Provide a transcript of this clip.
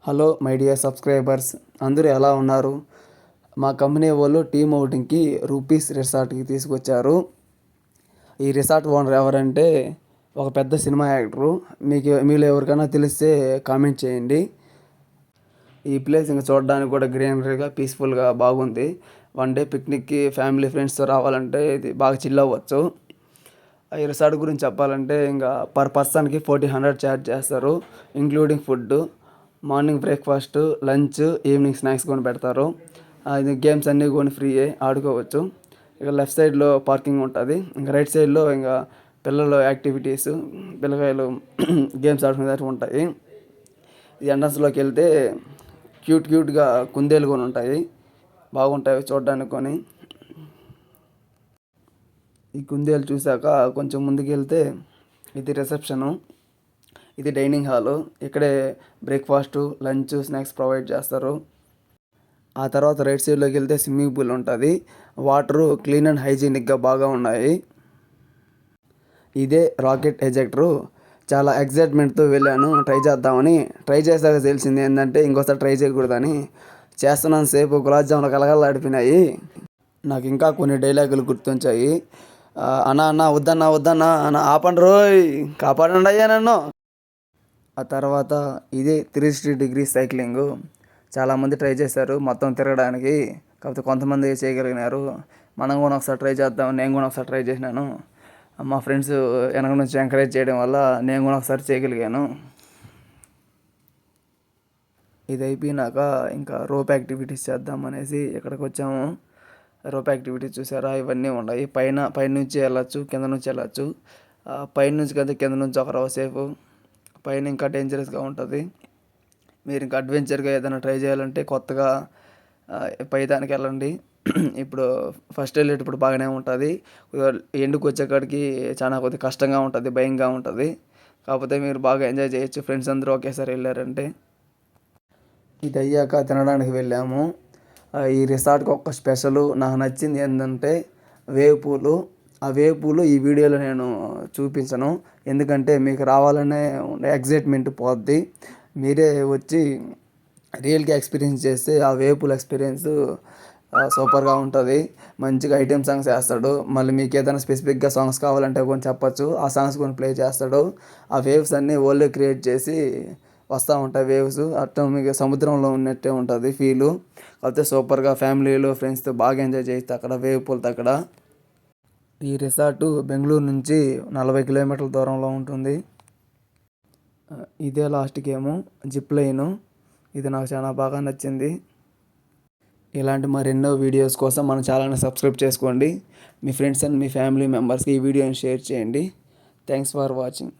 Hello my dear subscribers, అందరూ ఎలా ఉన్నారు? మా కంపెనీ వాళ్ళు టీమ్ అవుటింగ్కి రూపీస్ రిసార్ట్కి తీసుకొచ్చారు. ఈ రిసార్ట్ ఓనర్ ఎవరంటే ఒక పెద్ద సినిమా యాక్టరు. మీలో ఎవరికైనా తెలిస్తే కామెంట్ చేయండి. ఈ ప్లేస్ ఇంకా చూడడానికి కూడా గ్రీనరీగా పీస్ఫుల్గా బాగుంది. వన్ డే పిక్నిక్కి ఫ్యామిలీ ఫ్రెండ్స్తో రావాలంటే ఇది బాగా చిల్ అవ్వచ్చు. ఈ రిసార్ట్ గురించి చెప్పాలంటే ఇంకా పర్ పర్సన్కి 1400 ఛార్జ్ చేస్తారు, including food. Morning breakfast, lunch, evening snacks కొని పెడతారు. ఇది గేమ్స్ అన్నీ కొని ఫ్రీయే, ఆడుకోవచ్చు. ఇక లెఫ్ట్ సైడ్లో పార్కింగ్ ఉంటుంది. ఇంకా రైట్ సైడ్లో ఇంకా పిల్లల యాక్టివిటీస్, పిల్లకాయలు గేమ్స్ ఆడుకునేదానికి ఉంటాయి. ఈ ఎంట్రన్స్లోకి వెళ్తే క్యూట్గా కుందేలు కొని ఉంటాయి, బాగుంటాయి చూడడానికి కొని. ఈ కుందేలు చూశాక కొంచెం ముందుకు వెళ్తే ఇది రిసెప్షను, ఇది డైనింగ్ హాలు. ఇక్కడే బ్రేక్ఫాస్ట్, లంచ్, స్నాక్స్ ప్రొవైడ్ చేస్తారు. ఆ తర్వాత రైట్ సైడ్లోకి వెళ్తే స్విమ్మింగ్ పూల్ ఉంటుంది. వాటరు క్లీన్ అండ్ హైజీనిక్గా బాగా ఉన్నాయి. ఇదే రాకెట్ ఎజెక్టరు. చాలా ఎగ్జైట్మెంట్తో వెళ్ళాను ట్రై చేద్దామని. ట్రై చేశాక తెలిసింది ఏంటంటే ఇంకోసారి ట్రై చేయకూడదని. చేస్తున్నాను సేపు గులాబ్ జాములు కలగలాడిపోయినాయి. నాకు ఇంకా కొన్ని డైలాగులు గుర్తుంచాయి. అన్నా అన్న వద్దన్నా వద్దన్నా అన్న, ఆపండి రోయ్, కాపాడండి అయ్యా నన్ను. ఆ తర్వాత ఇదే 360 డిగ్రీస్ సైక్లింగు. చాలామంది ట్రై చేశారు మొత్తం తిరగడానికి, కాకపోతే కొంతమంది చేయగలిగినారు. మనం కూడా ఒకసారి ట్రై చేద్దాం. నేను కూడా ఒకసారి ట్రై చేసినాను. మా ఫ్రెండ్స్ వెనక నుంచి ఎంకరేజ్ చేయడం వల్ల నేను కూడా ఒకసారి చేయగలిగాను. ఇది అయిపోయినాక ఇంకా రోప్ యాక్టివిటీస్ చేద్దాం అనేసి ఇక్కడికి వచ్చాము. రోప్ యాక్టివిటీస్ చూసారా, ఇవన్నీ ఉన్నాయి. పైన నుంచి వెళ్ళచ్చు, కింద నుంచి వెళ్ళచ్చు. పైన నుంచి కదా, కింద నుంచి ఒక రవ సేపు. పైన ఇంకా డేంజరస్గా ఉంటుంది. మీరు ఇంకా అడ్వెంచర్గా ఏదైనా ట్రై చేయాలంటే కొత్తగా పైదానికి వెళ్ళండి. ఇప్పుడు ఫస్ట్ వెళ్ళేటప్పుడు బాగానే ఉంటుంది, ఎండుకు వచ్చేకాడికి చాలా కొద్దిగా కష్టంగా ఉంటుంది, భయంగా ఉంటుంది. కాకపోతే మీరు బాగా ఎంజాయ్ చేయొచ్చు ఫ్రెండ్స్ అందరూ ఒకేసారి వెళ్ళారంటే. ఇది అయ్యాక తినడానికి వెళ్ళాము. ఈ రిసార్ట్కి ఒక స్పెషల్ నాకు నచ్చింది ఏంటంటే వేవ్ పూలు. ఆ వేవ్ పూలు ఈ వీడియోలో నేను చూపించను, ఎందుకంటే మీకు రావాలనే ఎగ్జైట్మెంట్ పోద్ది. మీరే వచ్చి రియల్గా ఎక్స్పీరియన్స్ చేస్తే ఆ వేవ్ పూల్ ఎక్స్పీరియన్స్ సూపర్గా ఉంటుంది. మంచిగా ఐటెం సాంగ్స్ వేస్తాడు. మళ్ళీ మీకు ఏదైనా స్పెసిఫిక్గా సాంగ్స్ కావాలంటే కొన్ని చెప్పచ్చు, ఆ సాంగ్స్ కొన్ని ప్లే చేస్తాడు. ఆ వేవ్స్ అన్నీ ఓల్డ్ క్రియేట్ చేసి వస్తూ ఉంటాయి వేవ్స్. అట్లా మీకు సముద్రంలో ఉన్నట్టే ఉంటుంది ఫీలు. కాకపోతే సూపర్గా ఫ్యామిలీలో ఫ్రెండ్స్తో బాగా ఎంజాయ్ చేయొచ్చు అక్కడ వేవ్ పూల్తో. అక్కడ ఈ రిసార్టు బెంగళూరు నుంచి 40 కిలోమీటర్ల దూరంలో ఉంటుంది. ఇదే లాస్ట్ గేము, జిప్ లైను. ఇది నాకు చాలా బాగా నచ్చింది. ఇలాంటి మరెన్నో వీడియోస్ కోసం మన ఛానల్ని సబ్స్క్రైబ్ చేసుకోండి. మీ ఫ్రెండ్స్ అండ్ మీ ఫ్యామిలీ మెంబర్స్కి ఈ వీడియోని షేర్ చేయండి. Thanks for watching.